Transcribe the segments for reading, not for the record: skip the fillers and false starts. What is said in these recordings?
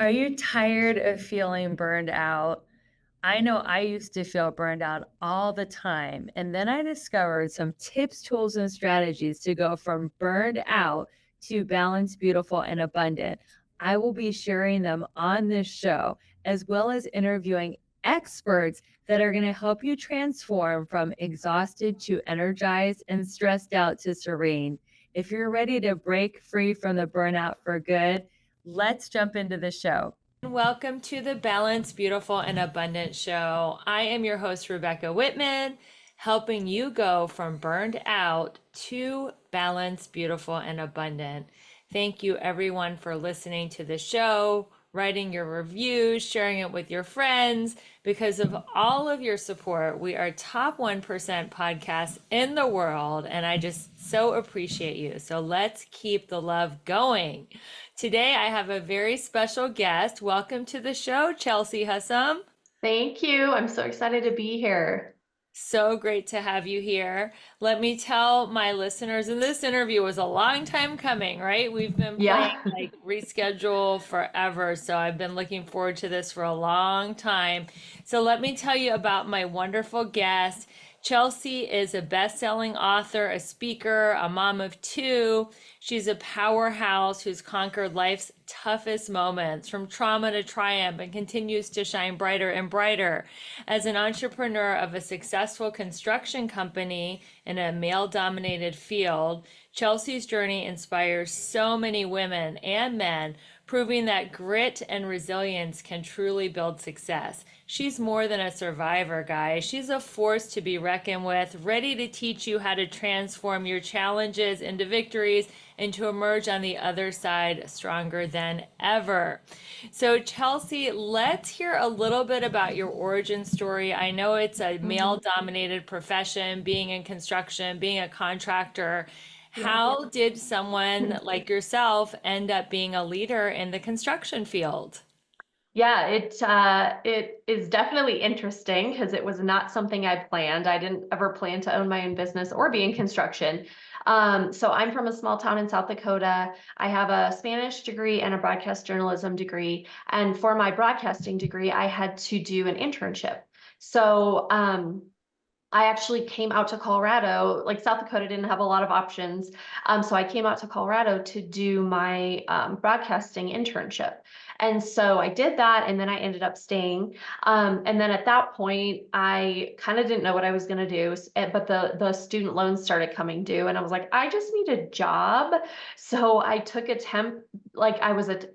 Are you tired of feeling burned out? I know I used to feel burned out all the time. And then I discovered some tips, tools, and strategies to go from burned out to balanced, beautiful, and abundant. I will be sharing them on this show, as well as interviewing experts that are going to help you transform from exhausted to energized and stressed out to serene. If you're ready to break free from the burnout for good, let's jump into the show. Welcome to the Balanced, Beautiful, and Abundant Show. I am your host, Rebecca Whitman, helping you go from burned out to balanced, beautiful, and abundant. Thank you, everyone, for listening to the show, writing your reviews, sharing it with your friends. Because of all of your support, we are top 1% podcast in the world, and I just so appreciate you. So let's keep the love going. Today, I have a very special guest. Welcome to the show, Chelsea Husum. Thank you. I'm so excited to be here. So great to have you here. Let me tell my listeners, and this interview was a long time coming, right? We've been playing Yeah. like reschedule forever. So I've been looking forward to this for a long time. So let me tell you about my wonderful guest. Chelsea is a best-selling author, a speaker, a mom of two. She's a powerhouse who's conquered life's toughest moments from trauma to triumph and continues to shine brighter and brighter. As an entrepreneur of a successful construction company in a male dominated field, Chelsea's journey inspires so many women and men, proving that grit and resilience can truly build success. She's more than a survivor, guys. She's a force to be reckoned with, ready to teach you how to transform your challenges into victories and to emerge on the other side stronger than ever. So, Chelsea, let's hear a little bit about your origin story. I know it's a male Mhm. dominated profession, being in construction, being a contractor. Yeah. How did someone like yourself end up being a leader in the construction field? Yeah, it is definitely interesting because it was not something I planned. I didn't ever plan to own my own business or be in construction. So I'm from a small town in South Dakota. I have a Spanish degree and a broadcast journalism degree. And for my broadcasting degree, I had to do an internship. So I actually came out to Colorado. Like South Dakota didn't have a lot of options. So I came out to Colorado to do my broadcasting internship. And so I did that, and then I ended up staying. And then at that point, I kind of didn't know what I was going to do, but the student loans started coming due, and I was like, I just need a job. So I took a temp, like I was at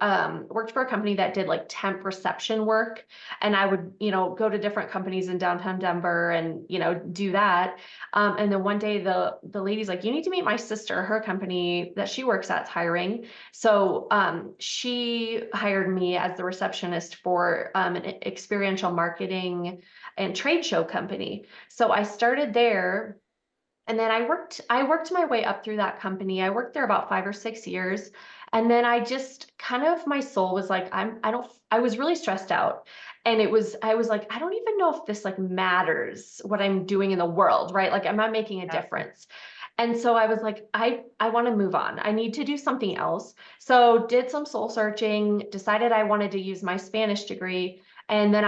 worked for a company that did like temp reception work, and I would, go to different companies in downtown Denver and, do that. And then one day the lady's like, you need to meet my sister. Her company that she works at's hiring. So she hired me as the receptionist for an experiential marketing and trade show company. So I started there. And then I worked my way up through that company. I worked there about 5 or 6 years. And then I just kind of, my soul was like, I was really stressed out. And I was like, I don't even know if this like matters what I'm doing in the world, right? Like, am I making a difference? And so I was like, I want to move on. I need to do something else. So did some soul searching, decided I wanted to use my Spanish degree. And then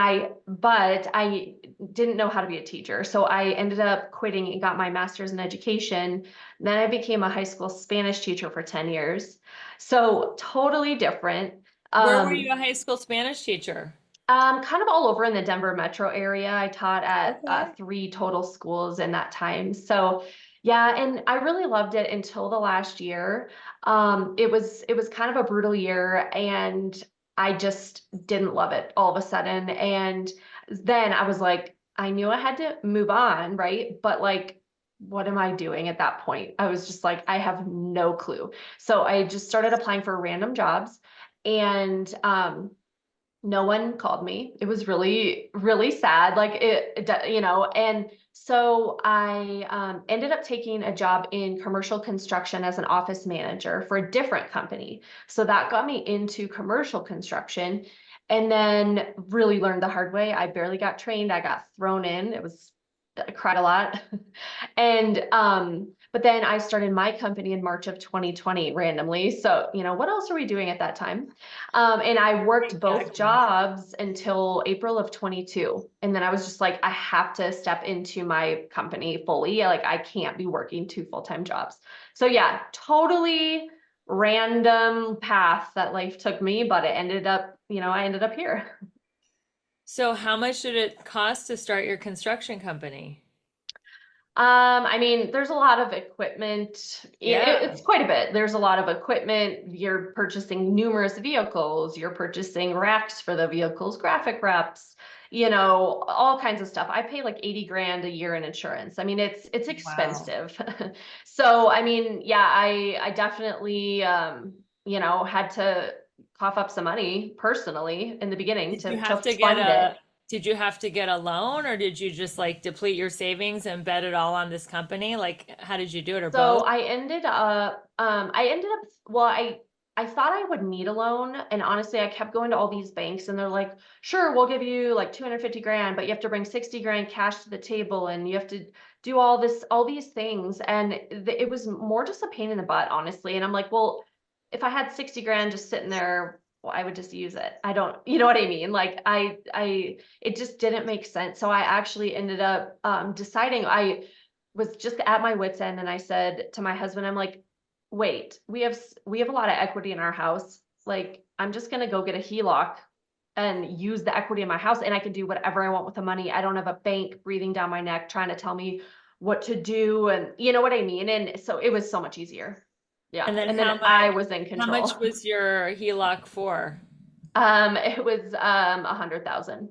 but I didn't know how to be a teacher. So I ended up quitting and got my master's in education. Then I became a high school Spanish teacher for 10 years. So totally different. Where were you Um, a high school Spanish teacher? kind of all over in the Denver metro area. I taught at Okay. three total schools in that time. So yeah, and I really loved it until the last year. It was kind of a brutal year, and I just didn't love it all of a sudden. And then I was like, I knew I had to move on, right? But like, what am I doing at that point? I was just like, I have no clue. So I just started applying for random jobs, and no one called me. It was really, really sad. Like and so I ended up taking a job in commercial construction as an office manager for a different company. So that got me into commercial construction, and then really learned the hard way. I barely got trained. I got thrown in. I cried a lot. And But then I started my company in March of 2020 randomly. So, what else are we doing at that time? And I worked both Exactly. jobs until April of 22. And then I was just like, I have to step into my company fully. Like, I can't be working two full-time jobs. So, yeah, totally random path that life took me, but it ended up, I ended up here. So how much did it cost to start your construction company? I mean, there's a lot of equipment. Yeah. It's quite a bit. There's a lot of equipment. You're purchasing numerous vehicles. You're purchasing racks for the vehicles, graphic wraps, all kinds of stuff. I pay like 80 grand a year in insurance. I mean, it's Wow. expensive. So, I mean, yeah, I definitely, had to cough up some money personally in the beginning Did you have to to get fund it. a did you have to get a loan or did you just like deplete your savings and bet it all on this company? Like how did you do it or So both? well, I thought I would need a loan. And honestly, I kept going to all these banks and they're like, sure, we'll give you like 250 grand, but you have to bring 60 grand cash to the table and you have to do all these things. And it was more just a pain in the butt, honestly. And I'm like, well, if I had 60 grand just sitting there, well, I would just use it. I don't, you know what I mean? Like it just didn't make sense. So I actually ended up deciding I was just at my wit's end and I said to my husband, I'm like, wait, we have a lot of equity in our house. Like, I'm just gonna go get a HELOC and use the equity in my house and I can do whatever I want with the money. I don't have a bank breathing down my neck trying to tell me what to do and you know what I mean? And so it was so much easier. Yeah. And then And then I was in how control. much was your HELOC for? It was 100,000.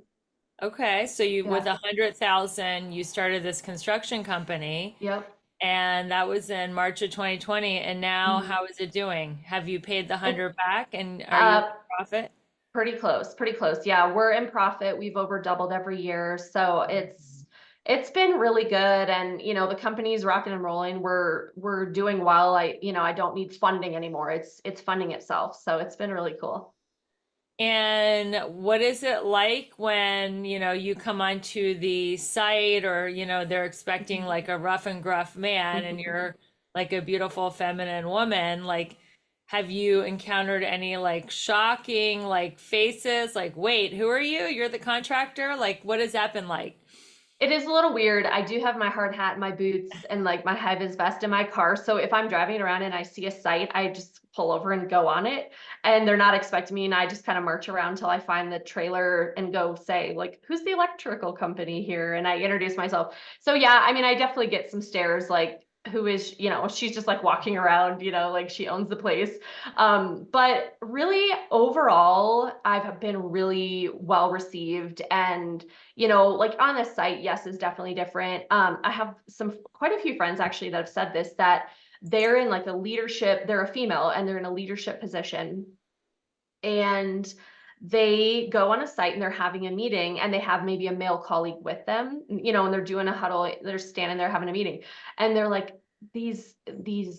Okay, so you with Yeah. 100,000, you started this construction company, Yep. and that was in March of 2020. And now, Mhm. how is it doing? Have you paid the It 100 back, and are you in uh profit? Pretty close, pretty close. Yeah, we're in profit. We've over doubled every year. So it's been really good and the company's rocking and rolling. We're doing well. I don't need funding anymore. It's funding itself. So it's been really cool. And what is it like when, you come onto the site or, they're expecting like a rough and gruff man and you're like a beautiful feminine woman? Like, have you encountered any like shocking like faces? Like, wait, who are you? You're the contractor? Like, what has that been like? It is a little weird. I do have my hard hat, my boots, and like my high vis vest in my car. So if I'm driving around and I see a site, I just pull over and go on it. And they're not expecting me, and I just kind of march around until I find the trailer and go say, like, who's the electrical company here? And I introduce myself. So yeah, I mean, I definitely get some stares like, who is, she's just like walking around, like she owns the place. But really overall, I've been really well received and like on the site, yes, is definitely different. I have quite a few friends actually that have said this, that they're in like a leadership, they're a female and they're in a leadership position and they go on a site and they're having a meeting and they have maybe a male colleague with them, and they're doing a huddle, they're standing there having a meeting and they're like, these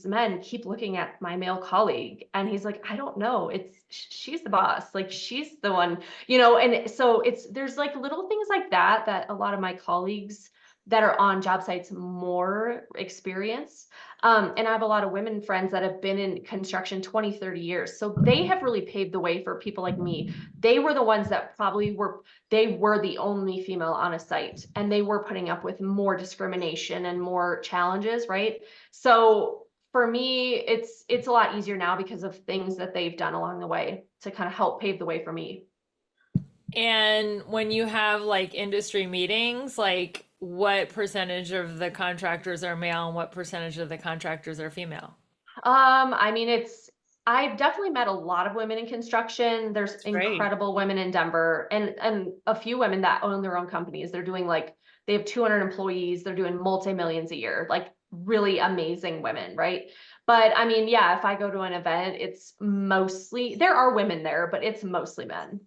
men keep looking at my male colleague and he's like, I don't know, she's the boss, like she's the one, and so there's like little things like that that a lot of my colleagues that are on job sites more experience. And I have a lot of women friends that have been in construction 20, 30 years. So they have really paved the way for people like me. They were the ones that they were the only female on a site and they were putting up with more discrimination and more challenges, right? So for me, it's a lot easier now because of things that they've done along the way to kind of help pave the way for me. And when you have like industry meetings, like what percentage of the contractors are male and what percentage of the contractors are female? I mean, I've definitely met a lot of women in construction. There's It's great. incredible women in Denver and a few women that own their own companies. They're doing like they have 200 employees. They're doing multi-millions a year, like really amazing women, right? But I mean, yeah, if I go to an event, there are women there, but it's mostly men.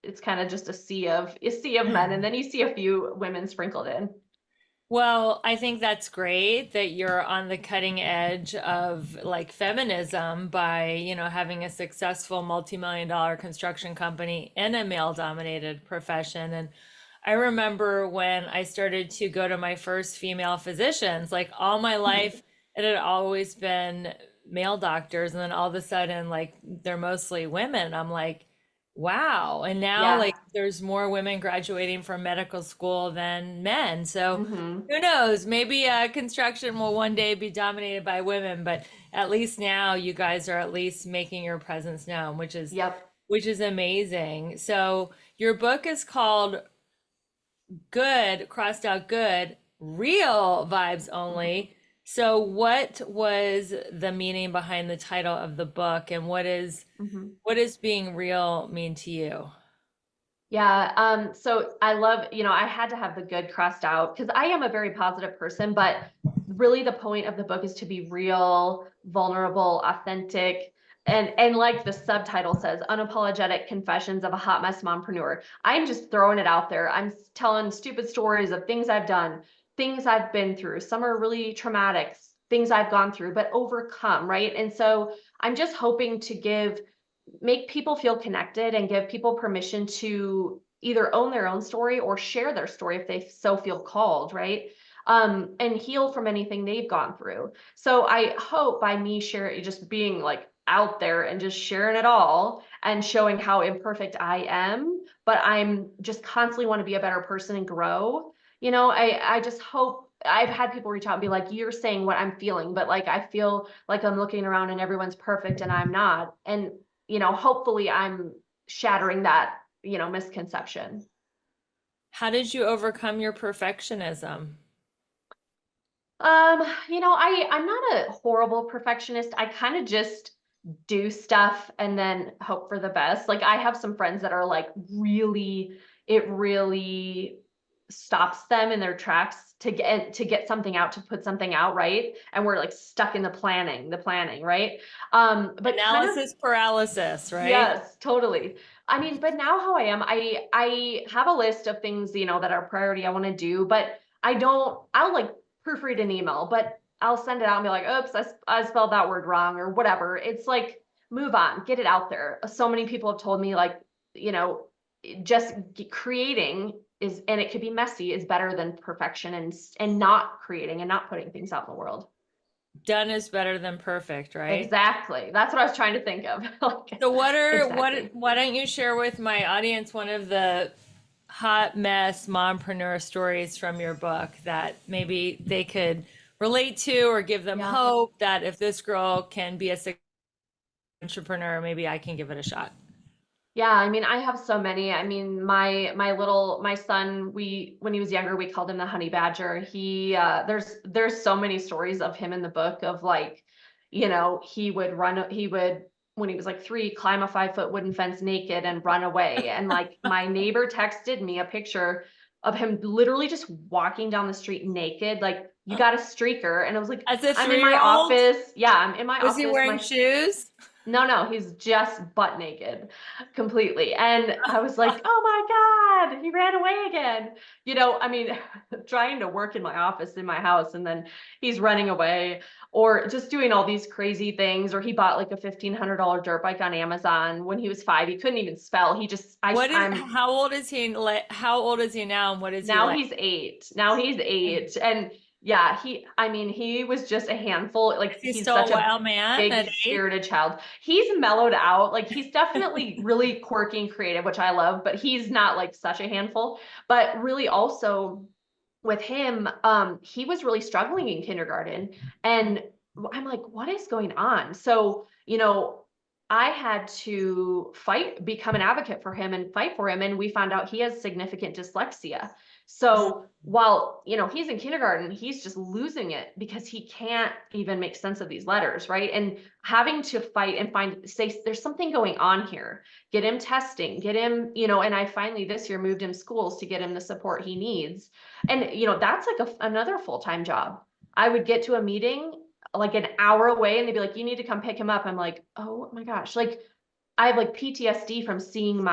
It's kind of just a sea of men, and then you see a few women sprinkled in. Well, I think that's great that you're on the cutting edge of like feminism by, having a successful multi-million dollar construction company in a male-dominated profession. And I remember when I started to go to my first female physicians, like all my life it had always been male doctors, and then all of a sudden, like, they're mostly women. I'm like, wow. And now, Yeah. like, there's more women graduating from medical school than men. So Hmm. who knows? Maybe construction will one day be dominated by women, but at least now you guys are at least making your presence known, Yep. which is amazing. So your book is called Good, crossed out Good, Real Vibes Mhm. Only. So what was the meaning behind the title of the book, and Mhm. what does being real mean to you? Yeah, so I love, I had to have the good crossed out because I am a very positive person, but really the point of the book is to be real, vulnerable, authentic, and like the subtitle says, unapologetic confessions of a hot mess mompreneur. I'm just throwing it out there. Telling stupid stories of things I've done, things I've been through. Some are really traumatic, things I've gone through, but overcome, right? And so I'm just hoping to make people feel connected and give people permission to either own their own story or share their story if they so feel called, right? And heal from anything they've gone through. So I hope by me sharing, just being like out there and just sharing it all and showing how imperfect I am, but I'm just constantly want to be a better person and grow. I just hope. I've had people reach out and be like, you're saying what I'm feeling, but like I feel like I'm looking around and everyone's perfect and I'm not. And hopefully I'm shattering that, misconception. How did you overcome your perfectionism? I'm not a horrible perfectionist. I kind of just do stuff and then hope for the best. Like I have some friends that are like it really stops them in their tracks to get something out, to put something out, right? And we're like stuck in the planning, right? But kind of. Analysis paralysis, right? Yes, totally. I mean, but now how I am, I have a list of things, that are priority I want to do, but I'll like proofread an email, but I'll send it out and be like, oops, I spelled that word wrong or whatever. It's like, move on, get it out there. So many people have told me like, you know, just creating and it could be messy, is better than perfection and not creating and not putting things out in the world. Done is better than perfect, right? Exactly. That's what I was trying to think of. Like, So exactly. why don't you share with my audience one of the hot mess mompreneur stories from your book that maybe they could relate to, or give them Yeah. hope that if this girl can be a successful entrepreneur, maybe I can give it a shot. Yeah, I mean, I have so many. I mean, my son, when he was younger, we called him the honey badger. There's so many stories of him in the book of like, he would when he was like 3, climb a 5-foot wooden fence naked and run away. And like my neighbor texted me a picture of him literally just walking down the street naked, like, you got a streaker. And I was like, As a I'm in my three-year-old, office. Yeah, I'm in my was he office. wearing shoes? No, no, he's just butt naked completely. And I was like, oh my God, he ran away again. I mean, trying to work in my office in my house and then he's running away or just doing all these crazy things. Or he bought like a $1,500 dirt bike on Amazon when he was 5. He couldn't even spell. How old is he now, and what is he Now like? he's 8. Now he's 8. And yeah, I mean, he was just a handful. Like Is he he's still a such a wild man big at 8? spirited child. He's mellowed out. Like he's definitely really quirky and creative, which I love, but he's not like such a handful. But really also with him, he was really struggling in kindergarten. And I'm like, what is going on? So, I had to become an advocate for him and fight for him. And we found out he has significant dyslexia. So while, he's in kindergarten, he's just losing it because he can't even make sense of these letters, right? And having to fight and say, there's something going on here. Get him testing, get him, and I finally this year moved him schools to get him the support he needs. And, that's like another full-time job. I would get to a meeting like an hour away and they'd be like, you need to come pick him up. I'm like, oh my gosh. Like I have like PTSD from seeing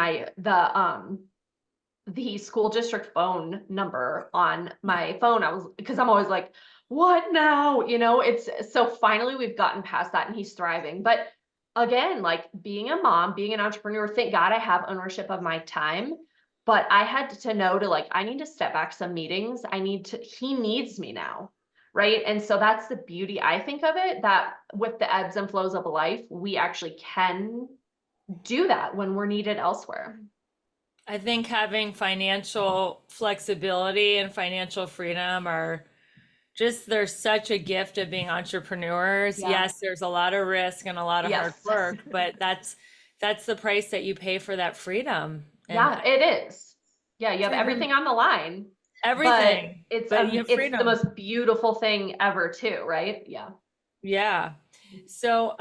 the school district phone number on my phone. Because I'm always like, what now? It's so finally we've gotten past that and he's thriving. But again, like being a mom, being an entrepreneur, thank God I have ownership of my time. But I had to know to like, I need to step back some meetings. He needs me now. right? And so that's the beauty, I think, of it, that with the ebbs and flows of life, we actually can do that when we're needed elsewhere. I think having financial flexibility and financial freedom are just, there's such a gift of being entrepreneurs. Yeah. Yes, there's a lot of risk and a lot of hard Yes. work, but that's the price that you pay for that freedom. And Yeah, it is. Yeah, you have freedom, everything on the line, but everything, it's but you have it's the freedom. most beautiful thing ever too, right? Yeah. Yeah. So,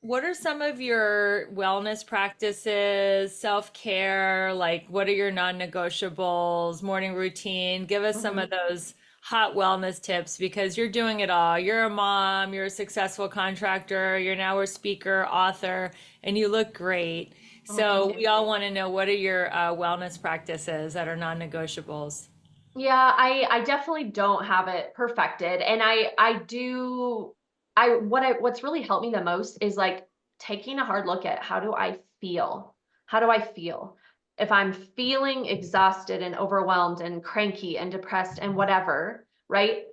what are some of your wellness practices, self-care? Like, what are your non-negotiables, morning routine? Give us some of Mhm. those hot wellness tips because you're doing it all. You're a mom, you're a successful contractor, you're now a speaker, author, and you look great. Oh, thank So, we you. all want to know, what are your wellness practices that are non-negotiables? Yeah, I definitely don't have it perfected. And I do what's really helped me the most is like taking a hard look at how do I feel? How do I feel? If I'm feeling exhausted and overwhelmed and cranky and depressed and whatever, right?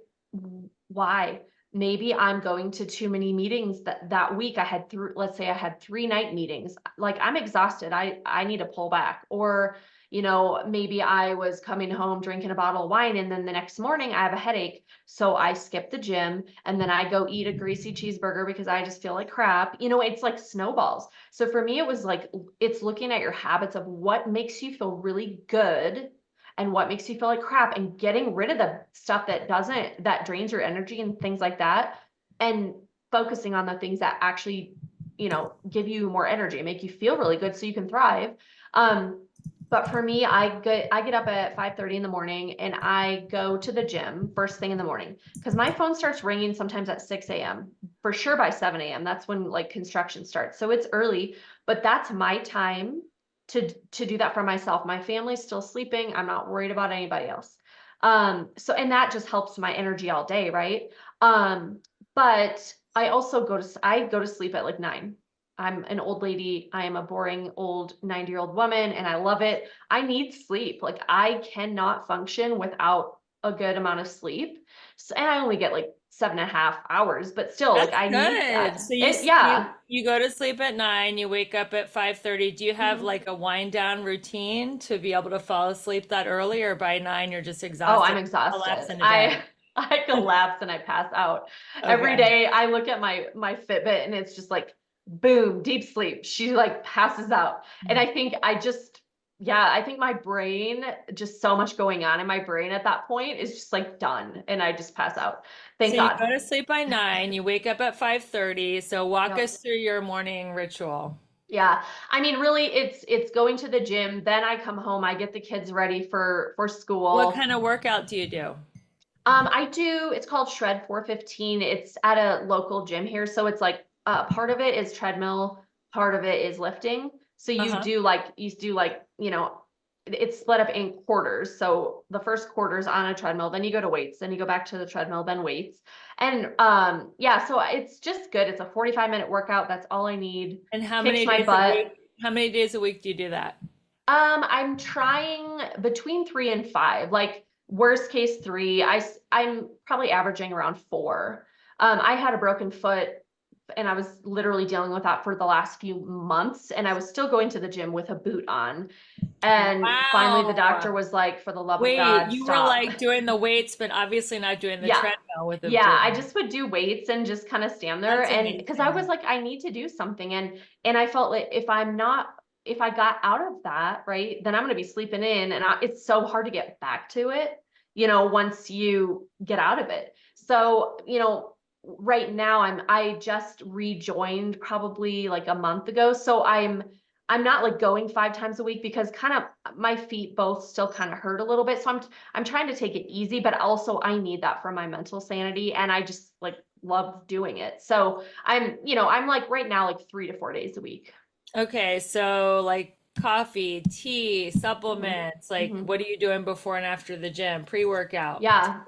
Why? Maybe I'm going to too many meetings that week. I had let's say I had 3 night meetings. Like I'm exhausted. I need to pull back. Or maybe I was coming home drinking a bottle of wine and then the next morning I have a headache. So I skip the gym and then I go eat a greasy cheeseburger because I just feel like crap. It's like snowballs. So for me, it was like, it's looking at your habits of what makes you feel really good and what makes you feel like crap and getting rid of the stuff that drains your energy and things like that. And focusing on the things that actually, give you more energy, make you feel really good so you can thrive. Um, but for me, I get up at 5:30 in the morning and I go to the gym first thing in the morning because my phone starts ringing sometimes at 6 a.m. For sure by 7 a.m. That's when like construction starts. So it's early, but that's my time to do that for myself. My family's still sleeping. I'm not worried about anybody else. So and that just helps my energy all day, right? But I go to sleep at like 9. I'm an old lady. I am a boring old 90-year-old woman and I love it. I need sleep. Like I cannot function without a good amount of sleep. So, and I only get like 7.5 hours, but still like That's I need good. that. So It yeah. you go to sleep at 9, you wake up at 5:30. Do you have Mhm. like a wind down routine to be able to fall asleep that early, or by 9 you're just Oh, exhausted, I'm collapse exhausted. into I bed? I collapse and I pass out. Every Okay. day I look at my Fitbit and it's just like boom, deep sleep. She like passes out. And I think I think my brain, just so much going on in my brain at that point is just like done and I just pass out. So Thank you God. go to sleep by 9, you wake up at 5:30. So walk Yep. us through your morning ritual. Yeah. I mean, really it's going to the gym, then I come home, I get the kids ready for What school. kind of workout do you do? It's called Shred 415. It's at a local gym here. So it's like part of it is treadmill, part of it is lifting. So Uh-huh. it's split up in quarters. So the first quarter is on a treadmill, then you go to weights, then you go back to the treadmill, then weights. And yeah, so it's just good. It's a 45-minute workout. That's all I need. And Kicks my butt. how many days a week do you do that? I'm trying between 3 and 5. Like worst case 3. I'm probably averaging around 4. I had a broken foot and I was literally dealing with that for the last few months, and I was still going to the gym with a boot on. And finally, the doctor Wow. was like, "For the love of Wait, God, you were stop." like doing the weights, but obviously not doing the Yeah. treadmill with a Yeah, boot. I just would do weights and just kind of stand there, That's and because I was amazing. like, I need to do something, and I felt like if I got out of that, right, then I'm going to be sleeping in, and it's so hard to get back to it, once you get out of it. So, right now I just rejoined probably like a month ago, so I'm not like going 5 times a week because kind of my feet both still kind of hurt a little bit. So I'm trying to take it easy, but also I need that for my mental sanity and I just like love doing it. So I'm like right now like 3 to 4 days a week. Okay, so like coffee, tea, Hmm. supplements, like Hmm. what are you doing before and after the gym? Pre-workout. Yeah.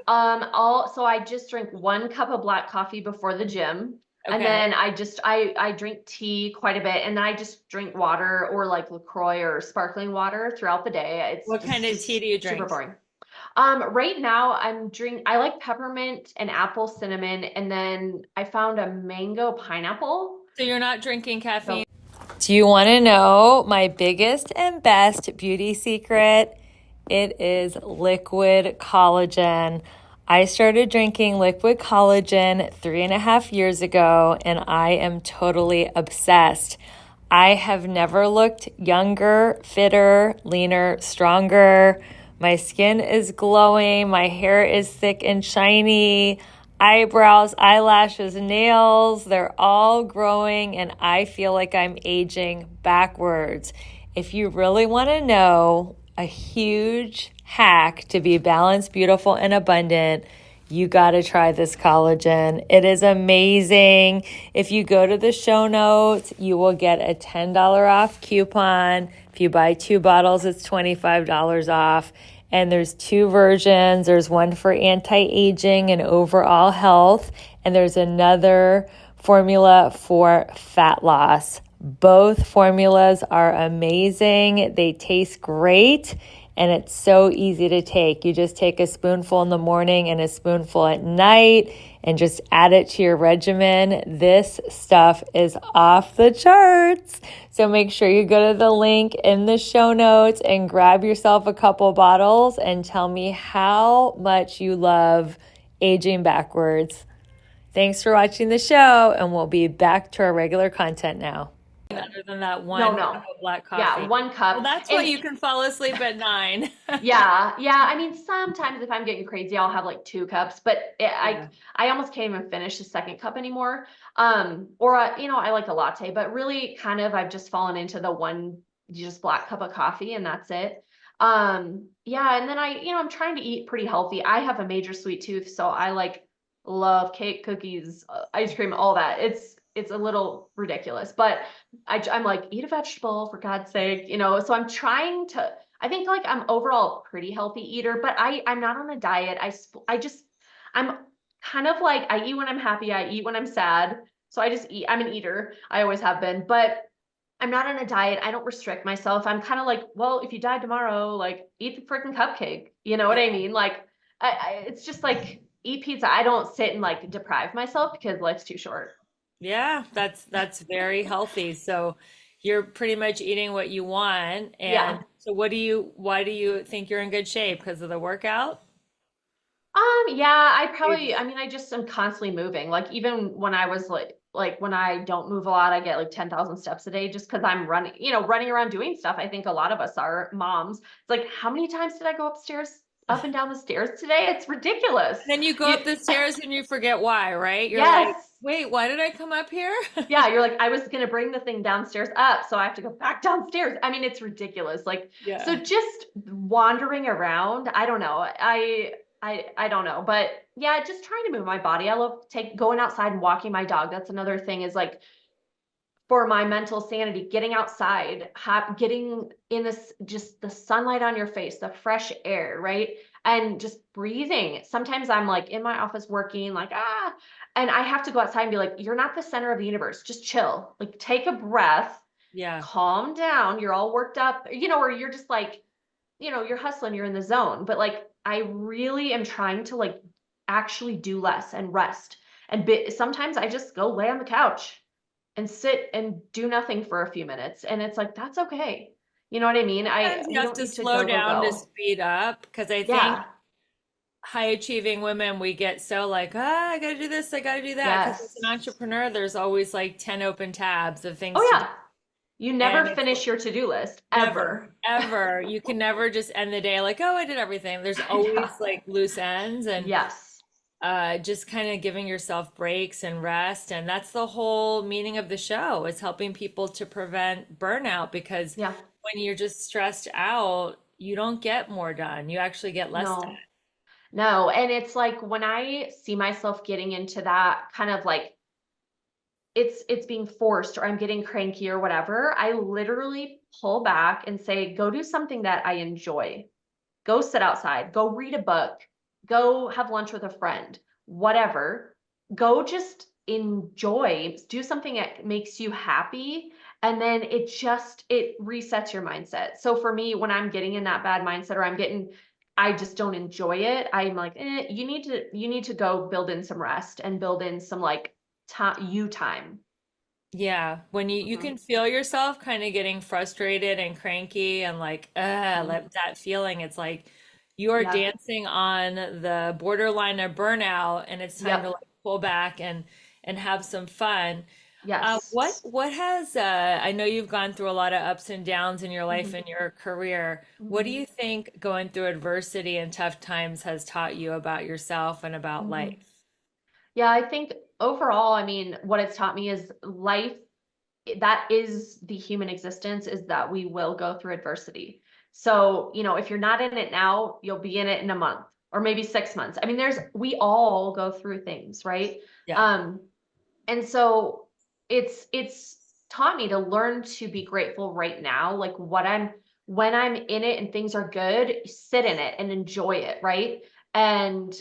So I just drink 1 cup of black coffee before the gym. And Okay. then I drink tea quite a bit and then I just drink water or like LaCroix or sparkling water throughout the day. It's What kind just of tea it's do you super drink? boring. Right now I like peppermint and apple cinnamon, and then I found a mango pineapple. So you're not drinking caffeine? So Do you want to know my biggest and best beauty secret? It is liquid collagen. I started drinking liquid collagen 3.5 years ago, and I am totally obsessed. I have never looked younger, fitter, leaner, stronger. My skin is glowing. My hair is thick and shiny. Eyebrows, eyelashes, nails, they're all growing, and I feel like I'm aging backwards. If you really want to know a huge hack to be balanced, beautiful, and abundant, you got to try this collagen. It is amazing. If you go to the show notes, you will get a $10 off coupon. If you buy 2 bottles, it's $25 off. And there's 2 versions. There's one for anti-aging and overall health, and there's another formula for fat loss. Both formulas are amazing. They taste great, and it's so easy to take. You just take a spoonful in the morning and a spoonful at night and just add it to your regimen. This stuff is off the charts. So make sure you go to the link in the show notes and grab yourself a couple bottles and tell me how much you love aging backwards. Thanks for watching the show, and we'll be back to our regular content now. Other than that no, one cup no. of black Yeah, coffee. one Well, cup. that's why And you can fall asleep at 9. yeah, yeah. I mean, sometimes if I'm getting crazy, I'll have like 2 cups, but Yeah. I almost can't even finish the second cup anymore. Or I like a latte, but really kind of I've just fallen into the one just black cup of coffee and that's it. Yeah, and then I'm trying to eat pretty healthy. I have a major sweet tooth, so I like love cake, cookies, ice cream, all that. It's a little ridiculous, but I'm like, eat a vegetable for God's sake, so I'm trying to. I think like I'm overall a pretty healthy eater, but I'm not on a diet. I'm kind of like I eat when I'm happy, I eat when I'm sad. So I just eat. I'm an eater. I always have been, but I'm not on a diet. I don't restrict myself. I'm kind of like, well, if you die tomorrow, like eat the freaking cupcake. You know what I mean? Like it's just like eat pizza. I don't sit and like deprive myself because life's too short. Yeah, that's very healthy. So you're pretty much eating what you want. And Yeah. so why do you think you're in good shape? Because of the workout? Yeah, I mean, I just am constantly moving. Like even when I was like when I don't move a lot, I get like 10,000 steps a day just because I'm running around doing stuff. I think a lot of us are moms. It's like, how many times did I go up and down the stairs today? It's ridiculous. Then you go You, up the stairs and you forget why, right? You're like, yes. wait, why did I come up here? Yeah, you're like, I was gonna bring the thing downstairs up, so I have to go back downstairs. I mean, it's ridiculous. Like, so Yeah. just wandering around, I don't know. I don't know. But yeah, just trying to move my body. I love going outside and walking my dog. That's another thing is like for my mental sanity, getting outside, getting in this just the sunlight on your face, the fresh air, right? And just breathing. Sometimes I'm like in my office working, like, and I have to go outside and be like, you're not the center of the universe. Just chill. Like, take a breath, Yeah. calm down. You're all worked up, or you're just like, you're hustling, you're in the zone. But like, I really am trying to like actually do less and rest. And sometimes I just go lay on the couch and sit and do nothing for a few minutes. And it's like, that's okay. You know what I mean? Sometimes you We have don't to need to slow go, go, down to go. speed up because I think Yeah. high achieving women, we get so like, I gotta do this, I gotta do that. Because as an Yes. entrepreneur, there's always like 10 open tabs of things Oh, to do. yeah. You never And it's finish your to-do list never, ever. ever. You can never just end the day like, oh, I did everything. There's Yeah. always like loose ends and Yes. just kind of giving yourself breaks and rest. And that's the whole meaning of the show is helping people to prevent burnout because Yeah. when you're just stressed out, you don't get more done. You actually get less done. No. No. And it's like when I see myself getting into that kind of like it's being forced or I'm getting cranky or whatever, I literally pull back and say, go do something that I enjoy. Go sit outside, go read a book, go have lunch with a friend, whatever. Go just enjoy, do something that makes you happy. And then it resets your mindset. So for me, when I'm getting in that bad mindset or I'm getting I just don't enjoy it, I'm like, you need to go build in some rest and build in some like time. Yeah, when you Mhm. can feel yourself kind of getting frustrated and cranky and like Mhm. like that feeling, it's like you are Yeah. dancing on the borderline of burnout, and it's time to Yep. like pull back and have some fun. Yes. What has I know you've gone through a lot of ups and downs in your life Mhm. and your career. What do Mhm. you think going through adversity and tough times has taught you about yourself and about Mhm. life? Yeah, I think overall, I mean, what it's taught me is life, that is the human existence, is that we will go through adversity. So, if you're not in it now, you'll be in it in a month or maybe 6 months. I mean, we all go through things, right? Yeah. Um, and so it's taught me to learn to be grateful right now, like when I'm in it and things are good, sit in it and enjoy it, right? And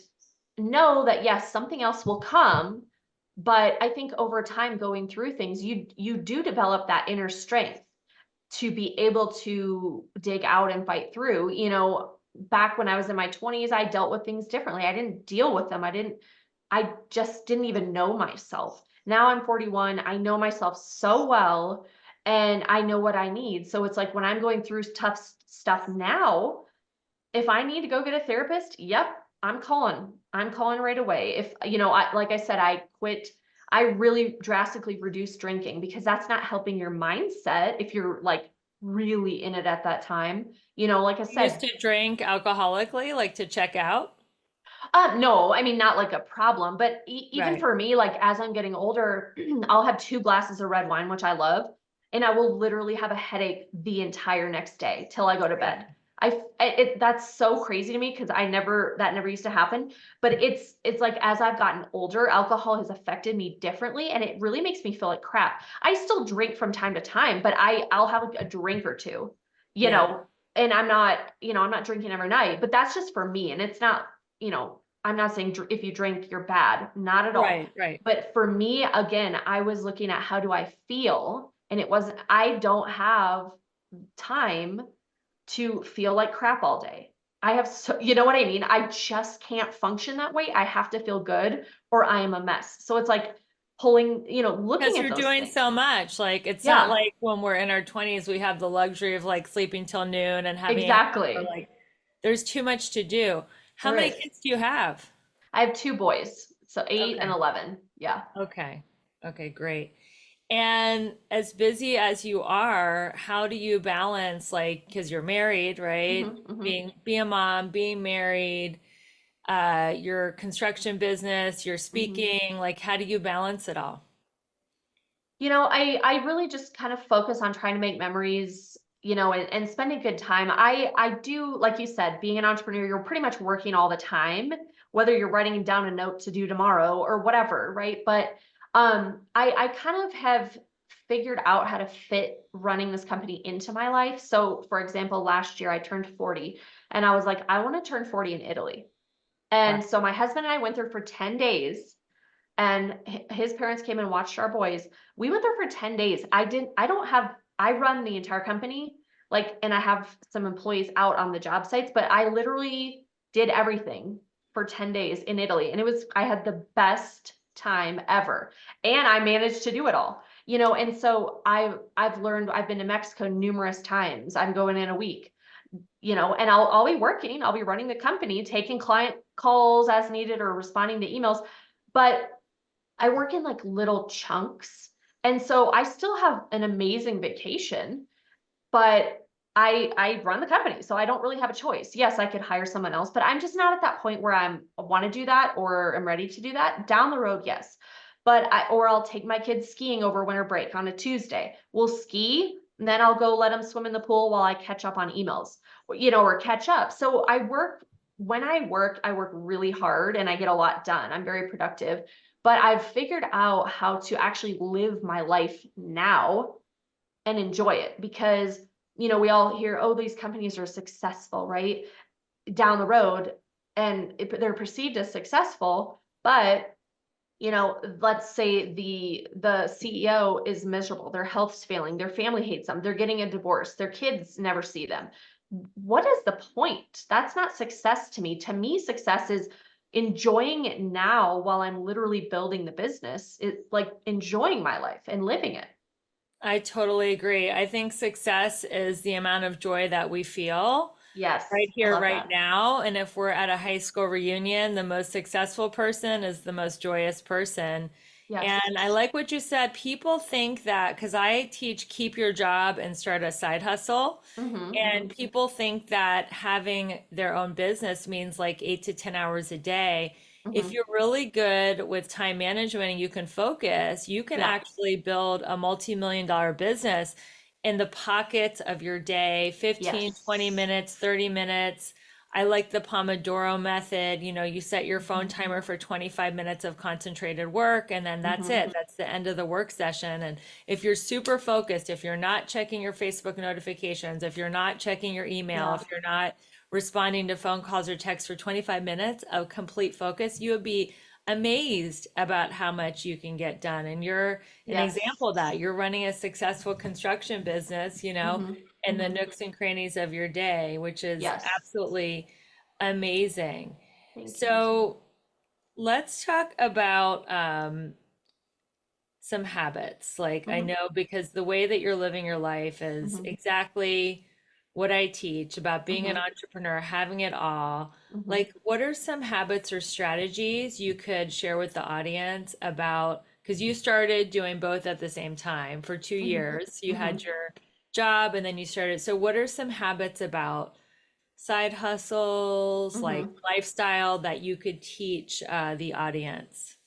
know that yes, something else will come, but I think over time going through things, you do develop that inner strength to be able to dig out and fight through. Back when I was in my 20s, I dealt with things differently. I didn't deal with them. I just didn't even know myself. Now I'm 41. I know myself so well and I know what I need. So it's like when I'm going through tough stuff now, if I need to go get a therapist, yep, I'm calling. I'm calling right away. If, like I said, I really drastically reduced drinking because that's not helping your mindset if you're like really in it at that time. Like I You used said, to drink alcoholically, like to check out? no, I mean, not like a problem, but even Right. for me, like as I'm getting older, I'll have 2 glasses of red wine, which I love, and I will literally have a headache the entire next day till I go to bed. That's so crazy to me because that never used to happen. But it's like as I've gotten older, alcohol has affected me differently, and it really makes me feel like crap. I still drink from time to time, but I'll have like a drink or two, you Yeah. know, and I'm not drinking every night, but that's just for me, and it's not, I'm not saying if you drink, you're bad, not at all. Right, right. But for me, again, I was looking at how do I feel, and I don't have time to feel like crap all day. I have so, you know what I mean? I just can't function that way. I have to feel good or I am a mess. So it's like looking Because at you're those doing things. so much. Like it's not Yeah, like when we're in our 20s, we have the luxury of like sleeping till noon and having a or exactly. like there's too much to do. How There many is. kids do you have? I have 2 boys, so 8 and Okay. 11. Yeah. Okay. Okay, great. And as busy as you are, how do you balance like because you're married, right? Hmm. Hmm. Being a mom, being married, your construction business, your Hmm. speaking, like how do you balance it all? I really just kind of focus on trying to make memories, and spend a good time. I do, like you said, being an entrepreneur, you're pretty much working all the time, whether you're writing down a note to do tomorrow or whatever, right? But I kind of have figured out how to fit running this company into my life. So for example, last year I turned 40 and I was like, I want to turn 40 in Italy. Wow. And so my husband and I went there for 10 days and his parents came and watched our boys. We went there for 10 days. I run the entire company, like, and I have some employees out on the job sites, but I literally did everything for 10 days in Italy. And I had the best time ever. And I managed to do it all, and so I've learned, I've been to Mexico numerous times. I'm going in a week, and I'll be working, I'll be running the company, taking client calls as needed or responding to emails. But I work in like little chunks. And so I still have an amazing vacation, but I run the company, so I don't really have a choice. Yes, I could hire someone else, but I'm just not at that point where I want to do that or I'm ready to do that. Down the road, yes. Or I'll take my kids skiing over winter break on a Tuesday. We'll ski, and then I'll go let them swim in the pool while I catch up on emails, or catch up. So I work really hard and I get a lot done. I'm very productive, but I've figured out how to actually live my life now and enjoy it because we all hear, oh, these companies are successful, right, down the road, and they're perceived as successful, but let's say the CEO is miserable, their health's failing, their family hates them, they're getting a divorce, their kids never see them. what is the point? That's not success to me. To me, success is enjoying it now while I'm literally building the business. It's like enjoying my life and living it. I totally agree. I think success is the amount of joy that we feel right Yes, I here, love right that. now. And if we're at a high school reunion, the most successful person is the most joyous person. Yes. And I like what you said. People think that because I teach keep your job and start a side hustle. Mm-hmm. And people think that having their own business means like 8 to 10 hours a day. If Mm-hmm. you're really good with time management and you can focus, you can Yeah. actually build a multi-million-dollar business in the pockets of your day, 15, Yes. 20 minutes, 30 minutes. I like the Pomodoro method. You know, you set your phone Mm-hmm. timer for 25 minutes of concentrated work, and then that's Mm-hmm. it. That's the end of the work session. And if you're super focused, if you're not checking your Facebook notifications, if you're not checking your email, Yeah. if you're not responding to phone calls or texts for 25 minutes of complete focus, you would be amazed about how much you can get done. And you're an Yes. example of that. You're running a successful construction business, Mm-hmm. in the Mm-hmm. nooks and crannies of your day, which is Yes. absolutely amazing. Thank you. So let's talk about some habits. Like I Mm-hmm. know because the way that you're living your life is Mm-hmm. exactly what I teach about being an Mm-hmm. entrepreneur, having it all. Mm-hmm. Like, what are some habits or strategies you could share with the audience about? Because you started doing both at the same time for two Mm-hmm. years. You had Mm-hmm. your job and then you started. So, what are some habits about side hustles, like Mm-hmm. lifestyle that you could teach the audience?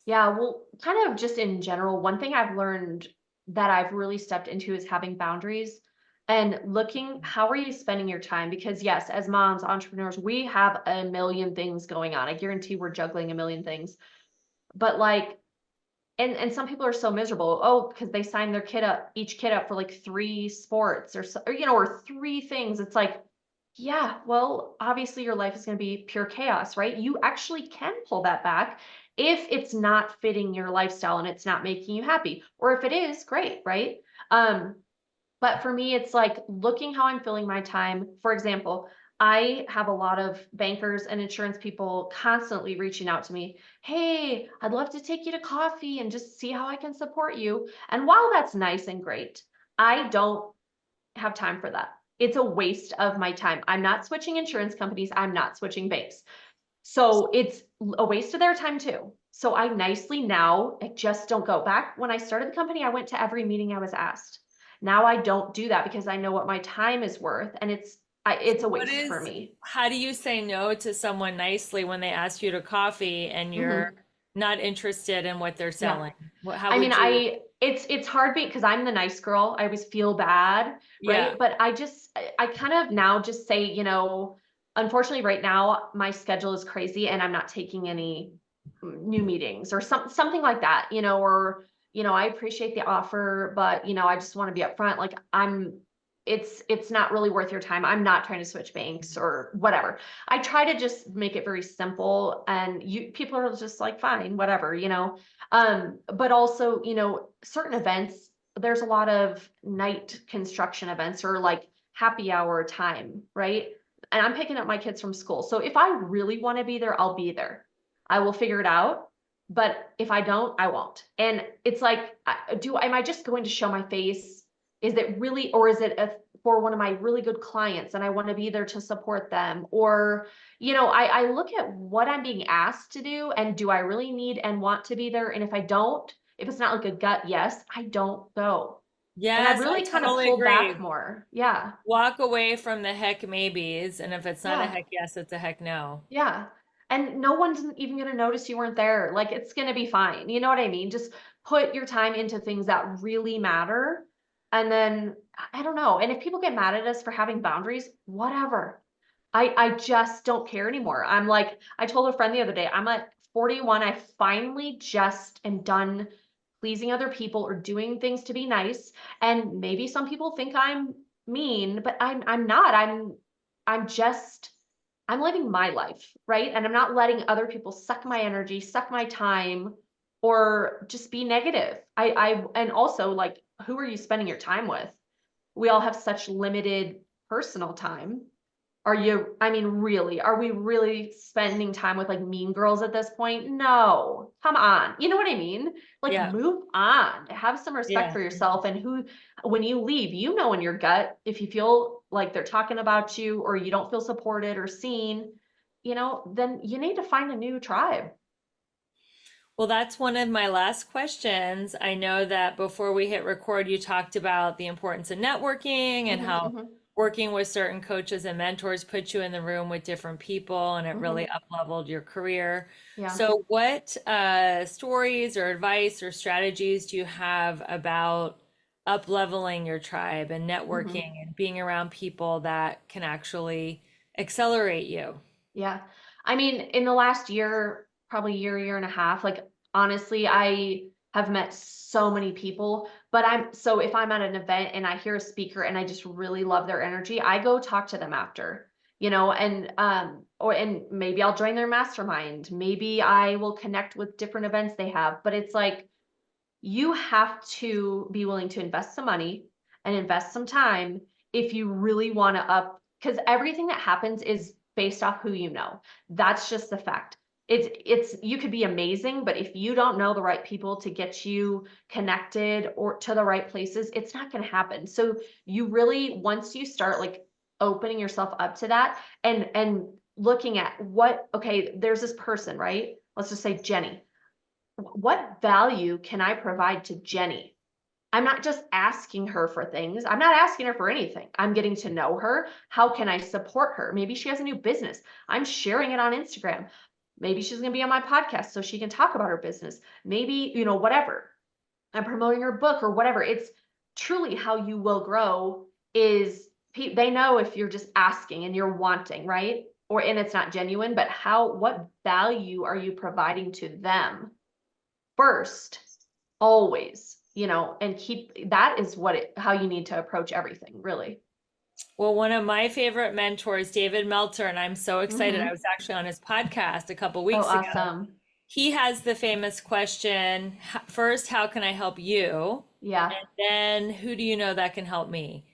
Yeah, well, kind of just in general, one thing I've learned that I've really stepped into is having boundaries and looking how are you spending your time? Because yes, as moms, entrepreneurs, we have a million things going on. I guarantee we're juggling a million things. But like and some people are so miserable. Oh, because they sign their kid up, each kid up for like 3 sports or so, or, or 3 things. It's like, yeah, well, obviously your life is going to be pure chaos, right? You actually can pull that back if it's not fitting your lifestyle and it's not making you happy. Or if it is, great, right? Um, but for me, it's like looking how I'm filling my time. For example, I have a lot of bankers and insurance people constantly reaching out to me. Hey, I'd love to take you to coffee and just see how I can support you. And while that's nice and great, I don't have time for that. It's a waste of my time. I'm not switching insurance companies. I'm not switching banks. So it's a waste of their time too. So I nicely now I just don't go back. When I started the company, I went to every meeting I was asked. Now I don't do that because I know what my time is worth and it's a What waste for is, me. how do you say no to someone nicely when they ask you to coffee and you're Mhm. not interested in what they're Yeah. selling? How I mean, would you? it's hard because I'm the nice girl. I always feel bad, Yeah. right? But I kind of now just say, unfortunately right now my schedule is crazy and I'm not taking any new meetings or something like that, or I appreciate the offer, but I just want to be upfront. Like it's not really worth your time. I'm not trying to switch banks or whatever. I try to just make it very simple and you people are just like fine, whatever. But also, certain events, there's a lot of night construction events or like happy hour time, right? And I'm picking up my kids from school. So if I really want to be there, I'll be there. I will figure it out. But if I don't, I won't. And it's like, am I just going to show my face? Is it really, or is it for one of my really good clients and I want to be there to support them? Or I look at what I'm being asked to do and do I really need and want to be there? And if I don't, if it's not like a gut yes, I don't go. And I've Yes, I really kind of totally pulled back agree. more. Yeah. Walk away from the heck maybes, and if it's not a Yeah. heck yes, it's a heck no. Yeah. And no one's even going to notice you weren't there. Like it's going to be fine. You know what I mean? Just put your time into things that really matter. And then I don't know. And if people get mad at us for having boundaries, whatever. I just don't care anymore. I'm like, I told a friend the other day, I'm at 41. I finally just am done pleasing other people or doing things to be nice. And maybe some people think I'm mean, but I'm not. I'm just I'm living my life, right? And I'm not letting other people suck my energy, suck my time, or just be negative. And also like, who are you spending your time with? We all have such limited personal time? Are you, I mean, really, are we really spending time with like mean girls at this point? No, come on. You know what I mean? Like, Yeah. move on, have some respect Yeah. for yourself. And who, when you leave, you know, in your gut, if you feel like they're talking about you or you don't feel supported or seen, you know, then you need to find a new tribe. Well, that's one of my last questions. I know that before we hit record, you talked about the importance of networking and Hmm. how Hmm. working with certain coaches and mentors put you in the room with different people and it really Hmm. up-leveled your career. Yeah. So, what stories or advice or strategies do you have about up-leveling your tribe and Hmm. networking and being around people that can actually accelerate you? Yeah. I mean, in the last year, probably year and a half, like honestly, I have met so many people, but so if I'm at an event and I hear a speaker and I just really love their energy, I go talk to them after, you know, and maybe I'll join their mastermind. Maybe I will connect with different events they have, but it's like you have to be willing to invest some money and invest some time if you really want to because everything that happens is based off who you know. That's just the fact. It's you could be amazing, but if you don't know the right people to get you connected or to the right places, it's not going to happen. So you really, once you start like opening yourself up to that and looking at what, okay, there's this person, right? Let's just say Jenny. What value can I provide to Jenny? I'm not just asking her for things. I'm not asking her for anything. I'm getting to know her. How can I support her? Maybe she has a new business. I'm sharing it on Instagram. Maybe she's going to be on my podcast so she can talk about her business. Maybe, you know, whatever. I'm promoting her book or whatever. It's truly how you will grow is they know if you're just asking and you're wanting, right? Or and it's not genuine, but what value are you providing to them? First, always, you know, and keep that is how you need to approach everything, really. Well, one of my favorite mentors, David Meltzer, and I'm so excited. I Hmm. was actually on his podcast a couple Oh, weeks ago. awesome. He has the famous question, first, how can I help you? Yeah. And then, who do you know that can help me?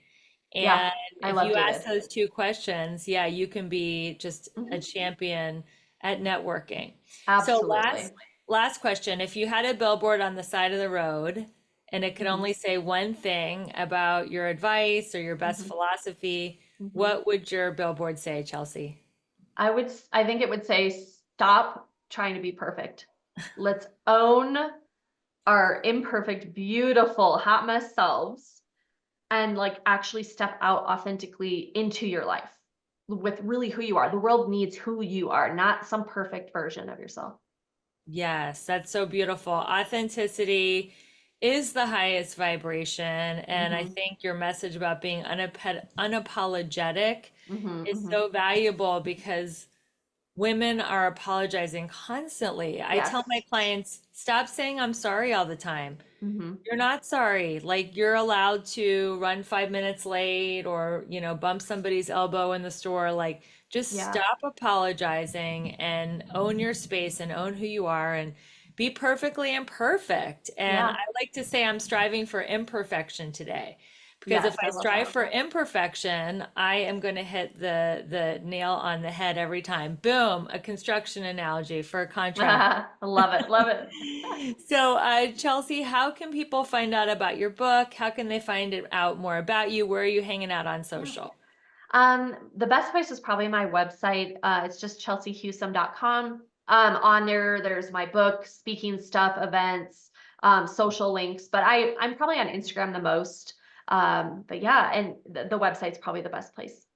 Yeah. And I if love you ask David. those two questions, yeah, you can be just a Hmm. champion at networking. So Absolutely. last question, if you had a billboard on the side of the road and it could Hmm. only say one thing about your advice or your best Hmm. philosophy, Hmm. what would your billboard say, Chelsea? I think it would say, stop trying to be perfect. Let's own our imperfect, beautiful, hot mess selves and like actually step out authentically into your life with really who you are. The world needs who you are, not some perfect version of yourself. Yes, that's so beautiful. Authenticity is the highest vibration. And I Hmm. think your message about being unapologetic Hmm. is Hmm. so valuable because women are apologizing constantly. I tell my Yes. clients, stop saying I'm sorry all the time. Hmm. You're not sorry. Like you're allowed to run 5 minutes late or, bump somebody's elbow in the store. Like just Yeah. stop apologizing and own your space and own who you are and be perfectly imperfect. And I Yeah. like to say I'm striving for imperfection today. Because if Yes, I I love strive that. for imperfection, I am going to hit the nail on the head every time. Boom, a construction analogy for a contract. I love it. Love it. So, Chelsea, how can people find out about your book? How can they find out more about you? Where are you hanging out on Yeah. social? The best place is probably my website. It's just chelseahusum.com. On there, there's my book, speaking stuff, events, social links, but I'm probably on Instagram the most. But yeah, and the website's probably the best place.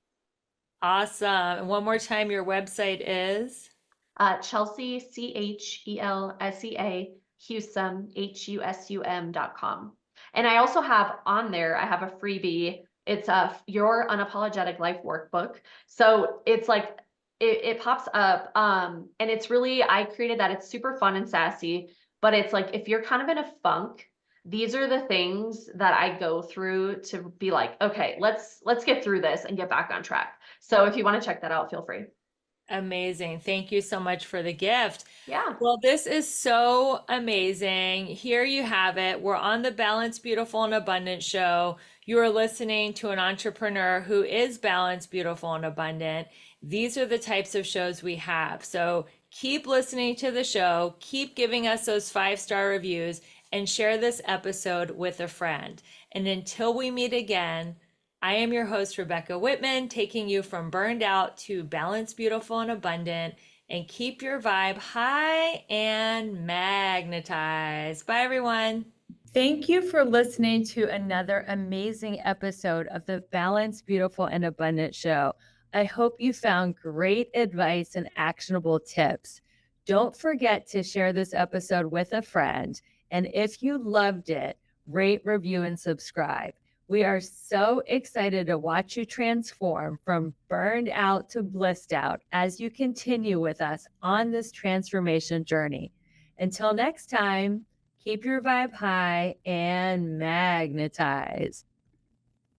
Awesome. And one more time, your website is? Chelsea, Chelsea, Husum, Husum.com. And I also have on there, I have a freebie. It's your unapologetic life workbook. So it's like it pops up. And it's really, I created that. It's super fun and sassy, but it's like if you're kind of in a funk, these are the things that I go through to be like, okay, let's get through this and get back on track. So if you want to check that out, feel free. Amazing. Thank you so much for the gift. Yeah. Well, this is so amazing. Here you have it. We're on the Balanced, Beautiful, and Abundant show. You are listening to an entrepreneur who is balanced, beautiful, and abundant. These are the types of shows we have. So keep listening to the show, keep giving us those 5-star reviews, and share this episode with a friend. And until we meet again, I am your host, Rebecca Whitman, taking you from burned out to balanced, beautiful, and abundant. And keep your vibe high and magnetized. Bye, everyone. Thank you for listening to another amazing episode of the Balanced, Beautiful, and Abundant Show. I hope you found great advice and actionable tips. Don't forget to share this episode with a friend. And if you loved it, rate, review, and subscribe. We are so excited to watch you transform from burned out to blissed out as you continue with us on this transformation journey. Until next time, keep your vibe high and magnetize.